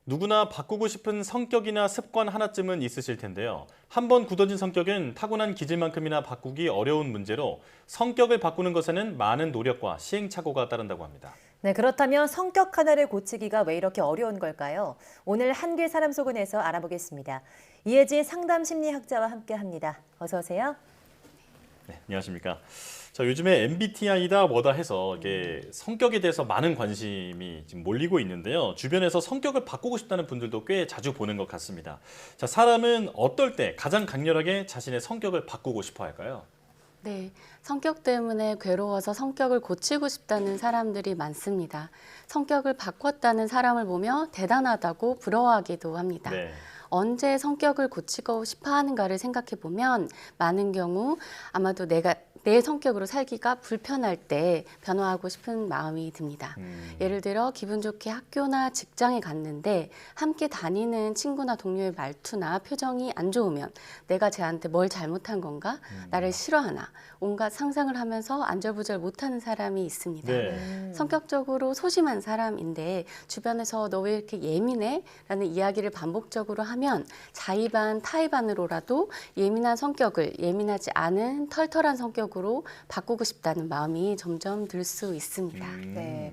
누구나 바꾸고 싶은 성격이나 습관 하나쯤은 있으실 텐데요. 한번 굳어진 성격은 타고난 기질만큼이나 바꾸기 어려운 문제로 성격을 바꾸는 것에는 많은 노력과 시행착오가 따른다고 합니다. 네, 그렇다면 성격 하나를 고치기가 왜 이렇게 어려운 걸까요? 오늘 한길 사람 속은에서 알아보겠습니다. 이혜진 상담 심리학자와 함께합니다. 어서 오세요. 네, 안녕하십니까. 자, 요즘에 MBTI다 뭐다 해서 이게 성격에 대해서 많은 관심이 지금 몰리고 있는데요. 주변에서 성격을 바꾸고 싶다는 분들도 꽤 자주 보는 것 같습니다. 자, 사람은 어떨 때 가장 강렬하게 자신의 성격을 바꾸고 싶어 할까요? 네, 성격 때문에 괴로워서 성격을 고치고 싶다는 사람들이 많습니다. 성격을 바꿨다는 사람을 보며 대단하다고 부러워하기도 합니다. 네. 언제 성격을 고치고 싶어 하는가를 생각해 보면 많은 경우 아마도 내 성격으로 살기가 불편할 때 변화하고 싶은 마음이 듭니다. 예를 들어 기분 좋게 학교나 직장에 갔는데 함께 다니는 친구나 동료의 말투나 표정이 안 좋으면 내가 쟤한테 뭘 잘못한 건가? 나를 싫어하나? 온갖 상상을 하면서 안절부절 못하는 사람이 있습니다. 네. 성격적으로 소심한 사람인데 주변에서 너 왜 이렇게 예민해? 라는 이야기를 반복적으로 하면 자의반 타의반으로라도 예민한 성격을 예민하지 않은 털털한 성격으로 바꾸고 싶다는 마음이 점점 들 수 있습니다. 네.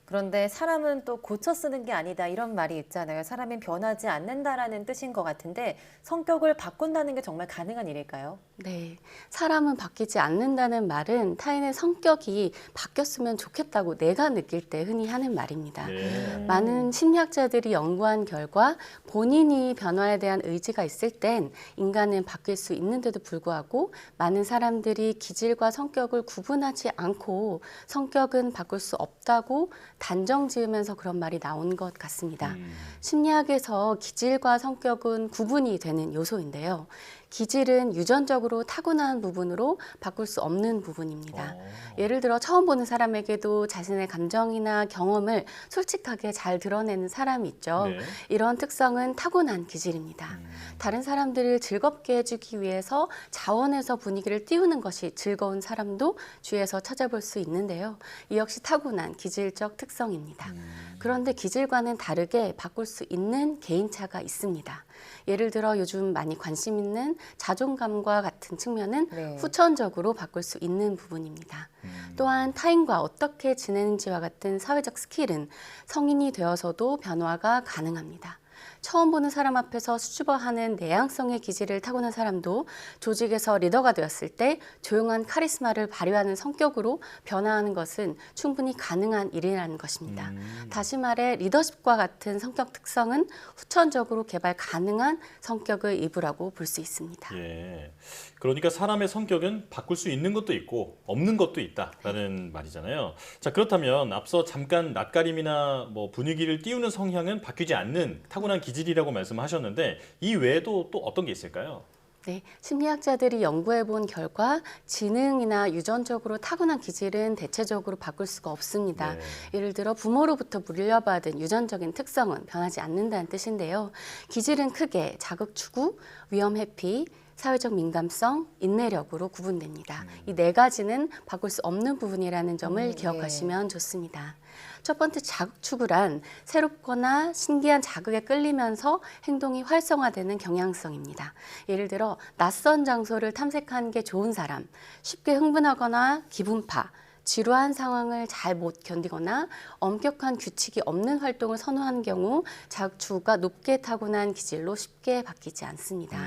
그런데 사람은 또 고쳐 쓰는 게 아니다 이런 말이 있잖아요. 사람은 변하지 않는다라는 뜻인 것 같은데 성격을 바꾼다는 게 정말 가능한 일일까요? 네, 사람은 바뀌지 않는다는 말은 타인의 성격이 바뀌었으면 좋겠다고 내가 느낄 때 흔히 하는 말입니다. 네. 많은 심리학자들이 연구한 결과 본인이 변화에 대한 의지가 있을 땐 인간은 바뀔 수 있는데도 불구하고 많은 사람들이 기질과 성격을 구분하지 않고 성격은 바꿀 수 없다고 단정 지으면서 그런 말이 나온 것 같습니다. 심리학에서 기질과 성격은 구분이 되는 요소인데요. 기질은 유전적으로 타고난 부분으로 바꿀 수 없는 부분입니다. 예를 들어 처음 보는 사람에게도 자신의 감정이나 경험을 솔직하게 잘 드러내는 사람이 있죠. 네. 이런 특성은 타고난 기질입니다. 다른 사람들을 즐겁게 해주기 위해서 자원해서 분위기를 띄우는 것이 즐거운 사람도 주위에서 찾아볼 수 있는데요. 이 역시 타고난 기질적 특성입니다. 그런데 기질과는 다르게 바꿀 수 있는 개인차가 있습니다. 예를 들어 요즘 많이 관심 있는 자존감과 같은 측면은 네. 후천적으로 바꿀 수 있는 부분입니다. 또한 타인과 어떻게 지내는지와 같은 사회적 스킬은 성인이 되어서도 변화가 가능합니다. 처음 보는 사람 앞에서 수줍어하는 내향성의 기질을 타고난 사람도 조직에서 리더가 되었을 때 조용한 카리스마를 발휘하는 성격으로 변화하는 것은 충분히 가능한 일이라는 것입니다. 다시 말해 리더십과 같은 성격 특성은 후천적으로 개발 가능한 성격의 일부라고 볼 수 있습니다. 예. 그러니까 사람의 성격은 바꿀 수 있는 것도 있고 없는 것도 있다라는 말이잖아요. 자, 그렇다면 앞서 잠깐 낯가림이나 뭐 분위기를 띄우는 성향은 바뀌지 않는 타고난 기질이라고 말씀하셨는데 이 외에도 또 어떤 게 있을까요? 네, 심리학자들이 연구해 본 결과 지능이나 유전적으로 타고난 기질은 대체적으로 바꿀 수가 없습니다. 네. 예를 들어 부모로부터 물려받은 유전적인 특성은 변하지 않는다는 뜻인데요. 기질은 크게 자극 추구, 위험 회피, 사회적 민감성, 인내력으로 구분됩니다. 이 네 가지는 바꿀 수 없는 부분이라는 점을 기억하시면 좋습니다. 첫 번째 자극 추구란 새롭거나 신기한 자극에 끌리면서 행동이 활성화되는 경향성입니다. 예를 들어 낯선 장소를 탐색하는 게 좋은 사람, 쉽게 흥분하거나 기분파, 지루한 상황을 잘 못 견디거나 엄격한 규칙이 없는 활동을 선호하는 경우 자극 추구가 높게 타고난 기질로 쉽게 바뀌지 않습니다.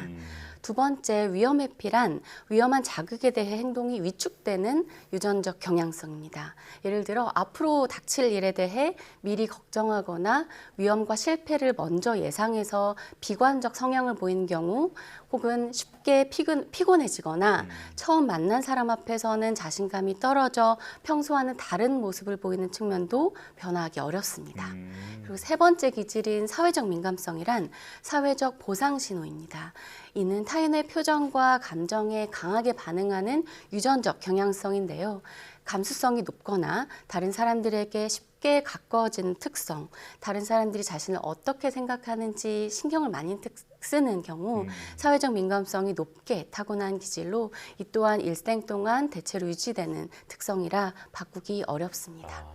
두 번째 위험 회피란 위험한 자극에 대해 행동이 위축되는 유전적 경향성입니다. 예를 들어 앞으로 닥칠 일에 대해 미리 걱정하거나 위험과 실패를 먼저 예상해서 비관적 성향을 보이는 경우 혹은 쉽게 피곤해지거나 처음 만난 사람 앞에서는 자신감이 떨어져 평소와는 다른 모습을 보이는 측면도 변화하기 어렵습니다. 그리고 세 번째 기질인 사회적 민감성이란 사회적 보상 신호입니다. 이는 타인의 표정과 감정에 강하게 반응하는 유전적 경향성인데요. 감수성이 높거나 다른 사람들에게 쉽게 가까워지는 특성, 다른 사람들이 자신을 어떻게 생각하는지 신경을 많이 쓰는 경우 사회적 민감성이 높게 타고난 기질로 이 또한 일생 동안 대체로 유지되는 특성이라 바꾸기 어렵습니다.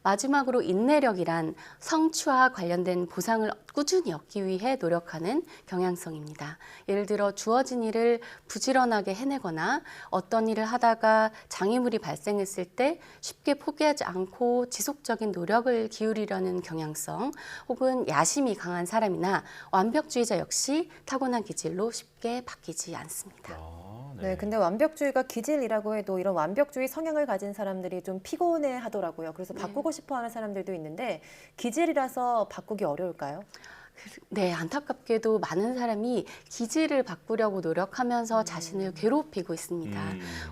마지막으로 인내력이란 성취와 관련된 보상을 꾸준히 얻기 위해 노력하는 경향성입니다. 예를 들어 주어진 일을 부지런하게 해내거나 어떤 일을 하다가 장애물이 발생했을 때 쉽게 포기하지 않고 지속적인 노력을 기울이려는 경향성, 혹은 야심이 강한 사람이나 완벽주의자 역시 타고난 기질로 쉽게 바뀌지 않습니다. 네, 근데 완벽주의가 기질이라고 해도 이런 완벽주의 성향을 가진 사람들이 좀 피곤해 하더라고요. 그래서 바꾸고 싶어 하는 사람들도 있는데 기질이라서 바꾸기 어려울까요? 네, 안타깝게도 많은 사람이 기질을 바꾸려고 노력하면서 자신을 괴롭히고 있습니다.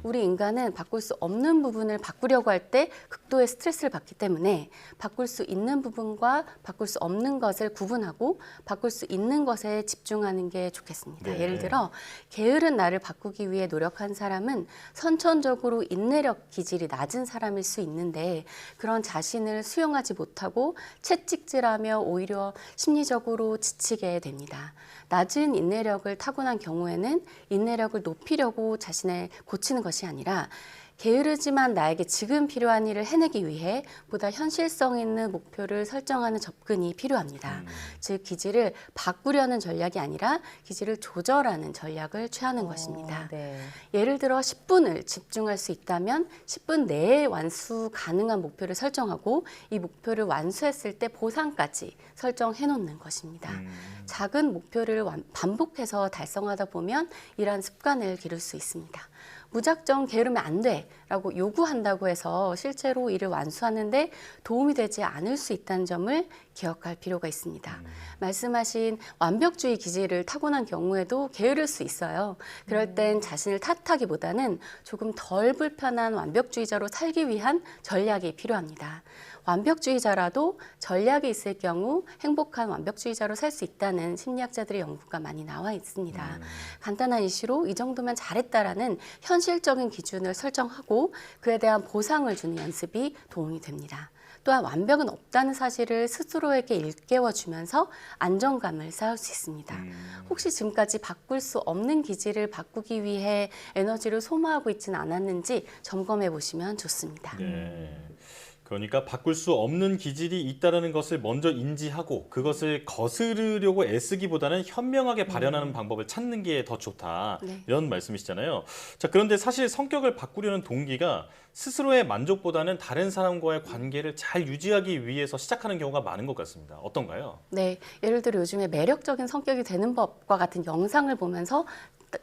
우리 인간은 바꿀 수 없는 부분을 바꾸려고 할 때 극도의 스트레스를 받기 때문에 바꿀 수 있는 부분과 바꿀 수 없는 것을 구분하고 바꿀 수 있는 것에 집중하는 게 좋겠습니다. 네. 예를 들어 게으른 나를 바꾸기 위해 노력한 사람은 선천적으로 인내력 기질이 낮은 사람일 수 있는데 그런 자신을 수용하지 못하고 채찍질하며 오히려 심리적으로 지치게 됩니다. 낮은 인내력을 타고난 경우에는 인내력을 높이려고 자신을 고치는 것이 아니라 게으르지만 나에게 지금 필요한 일을 해내기 위해 보다 현실성 있는 목표를 설정하는 접근이 필요합니다. 즉 기질을 바꾸려는 전략이 아니라 기질을 조절하는 전략을 취하는 것입니다. 네. 예를 들어 10분을 집중할 수 있다면 10분 내에 완수 가능한 목표를 설정하고 이 목표를 완수했을 때 보상까지 설정해 놓는 것입니다. 작은 목표를 반복해서 달성하다 보면 이러한 습관을 기를 수 있습니다. 무작정 게으르면 안 돼 라고 요구한다고 해서 실제로 일을 완수하는데 도움이 되지 않을 수 있다는 점을 기억할 필요가 있습니다. 말씀하신 완벽주의 기질을 타고난 경우에도 게으를 수 있어요. 그럴 땐 자신을 탓하기보다는 조금 덜 불편한 완벽주의자로 살기 위한 전략이 필요합니다. 완벽주의자라도 전략이 있을 경우 행복한 완벽주의자로 살 수 있다는 심리학자들의 연구가 많이 나와 있습니다. 간단한 이슈로 이 정도면 잘했다라는 현실적인 기준을 설정하고 그에 대한 보상을 주는 연습이 도움이 됩니다. 또한 완벽은 없다는 사실을 스스로에게 일깨워주면서 안정감을 쌓을 수 있습니다. 혹시 지금까지 바꿀 수 없는 기질을 바꾸기 위해 에너지를 소모하고 있지는 않았는지 점검해 보시면 좋습니다. 네. 그러니까 바꿀 수 없는 기질이 있다는 것을 먼저 인지하고 그것을 거스르려고 애쓰기보다는 현명하게 발현하는 방법을 찾는 게 더 좋다. 네. 이런 말씀이시잖아요. 자, 그런데 사실 성격을 바꾸려는 동기가 스스로의 만족보다는 다른 사람과의 관계를 잘 유지하기 위해서 시작하는 경우가 많은 것 같습니다. 어떤가요? 네, 예를 들어 요즘에 매력적인 성격이 되는 법과 같은 영상을 보면서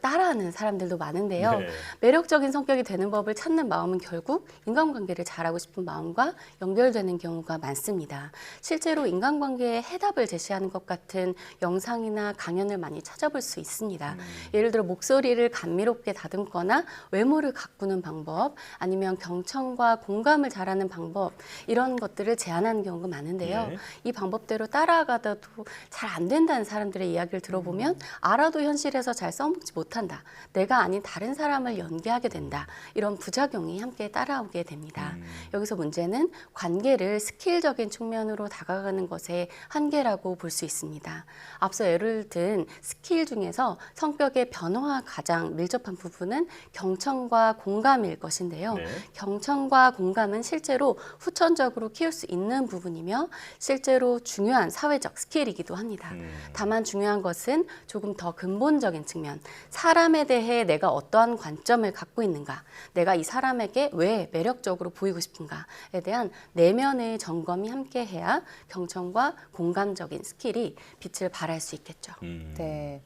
따라하는 사람들도 많은데요. 네. 매력적인 성격이 되는 법을 찾는 마음은 결국 인간관계를 잘하고 싶은 마음과 연결되는 경우가 많습니다. 실제로 인간관계에 해답을 제시하는 것 같은 영상이나 강연을 많이 찾아볼 수 있습니다. 예를 들어 목소리를 감미롭게 다듬거나 외모를 가꾸는 방법, 아니면 경청과 공감을 잘하는 방법, 이런 것들을 제안하는 경우가 많은데요. 네. 이 방법대로 따라가다도 잘 안 된다는 사람들의 이야기를 들어보면 알아도 현실에서 잘 써먹지 못한다. 내가 아닌 다른 사람을 연기하게 된다. 이런 부작용이 함께 따라오게 됩니다. 여기서 문제는 관계를 스킬적인 측면으로 다가가는 것의 한계라고 볼 수 있습니다. 앞서 예를 든 스킬 중에서 성격의 변화와 가장 밀접한 부분은 경청과 공감일 것인데요. 네. 경청과 공감은 실제로 후천적으로 키울 수 있는 부분이며 실제로 중요한 사회적 스킬이기도 합니다. 다만 중요한 것은 조금 더 근본적인 측면, 사람에 대해 내가 어떠한 관점을 갖고 있는가, 내가 이 사람에게 왜 매력적으로 보이고 싶은가에 대한 내면의 점검이 함께 해야 경청과 공감적인 스킬이 빛을 발할 수 있겠죠. 네.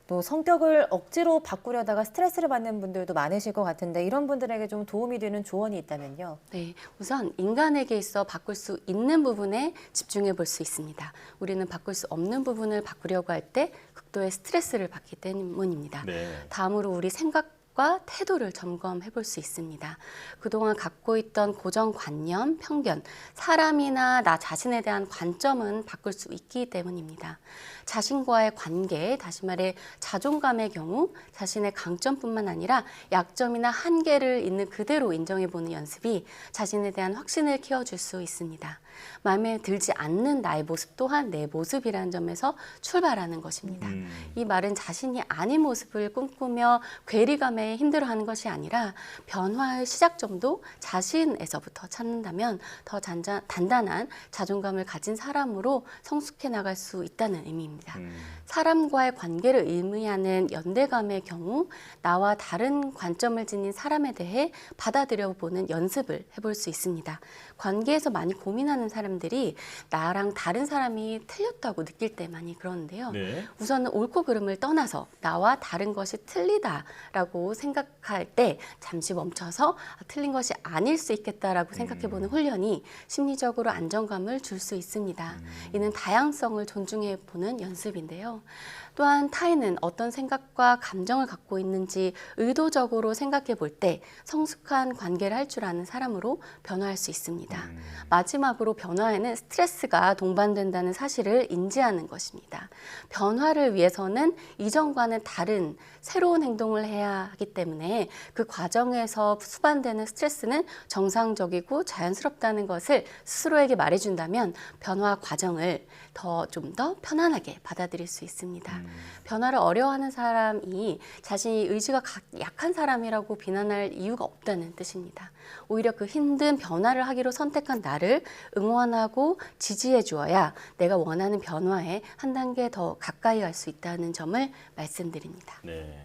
또 성격을 억지로 바꾸려다가 스트레스를 받는 분들도 많으실 것 같은데 이런 분들에게 좀 도움이 되는 조언이 있다면요? 네, 우선 인간에게 있어 바꿀 수 있는 부분에 집중해 볼 수 있습니다. 우리는 바꿀 수 없는 부분을 바꾸려고 할 때 극도의 스트레스를 받기 때문입니다. 네. 다음으로 우리 생각과 태도를 점검해 볼 수 있습니다. 그동안 갖고 있던 고정관념, 편견, 사람이나 나 자신에 대한 관점은 바꿀 수 있기 때문입니다. 자신과의 관계, 다시 말해 자존감의 경우 자신의 강점뿐만 아니라 약점이나 한계를 있는 그대로 인정해보는 연습이 자신에 대한 확신을 키워줄 수 있습니다. 마음에 들지 않는 나의 모습 또한 내 모습이라는 점에서 출발하는 것입니다. 이 말은 자신이 아닌 모습을 꿈꾸며 괴리감에 힘들어하는 것이 아니라 변화의 시작점도 자신에서부터 찾는다면 더 단단한 자존감을 가진 사람으로 성숙해 나갈 수 있다는 의미입니다. 사람과의 관계를 의미하는 연대감의 경우 나와 다른 관점을 지닌 사람에 대해 받아들여 보는 연습을 해볼 수 있습니다. 관계에서 많이 고민하는 사람들이 나랑 다른 사람이 틀렸다고 느낄 때 많이 그러는데요. 네. 우선은 옳고 그름을 떠나서 나와 다른 것이 틀리다라고 생각할 때 잠시 멈춰서 틀린 것이 아닐 수 있겠다라고 생각해보는 훈련이 심리적으로 안정감을 줄 수 있습니다. 이는 다양성을 존중해 보는 연습인데요. 또한 타인은 어떤 생각과 감정을 갖고 있는지 의도적으로 생각해 볼 때 성숙한 관계를 할 줄 아는 사람으로 변화할 수 있습니다. 마지막으로 변화에는 스트레스가 동반된다는 사실을 인지하는 것입니다. 변화를 위해서는 이전과는 다른 새로운 행동을 해야 하기 때문에 그 과정에서 수반되는 스트레스는 정상적이고 자연스럽다는 것을 스스로에게 말해준다면 변화 과정을 좀 더 편안하게 받아들일 수 있습니다. 변화를 어려워하는 사람이 자신이 의지가 약한 사람이라고 비난할 이유가 없다는 뜻입니다. 오히려 그 힘든 변화를 하기로 선택한 나를 응원하고 지지해 주어야 내가 원하는 변화에 한 단계 더 가까이 갈 수 있다는 점을 말씀드립니다. 네.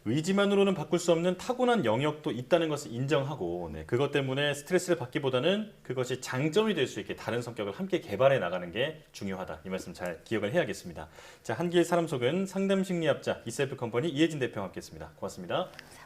의지만으로는 바꿀 수 없는 타고난 영역도 있다는 것을 인정하고 그것 때문에 스트레스를 받기보다는 그것이 장점이 될 수 있게 다른 성격을 함께 개발해 나가는 게 중요하다. 이 말씀 잘 기억을 해야겠습니다. 자, 한길 사람 속은 상담심리학자 이셀프 컴퍼니 이혜진 대표와 함께했습니다. 고맙습니다. 감사합니다.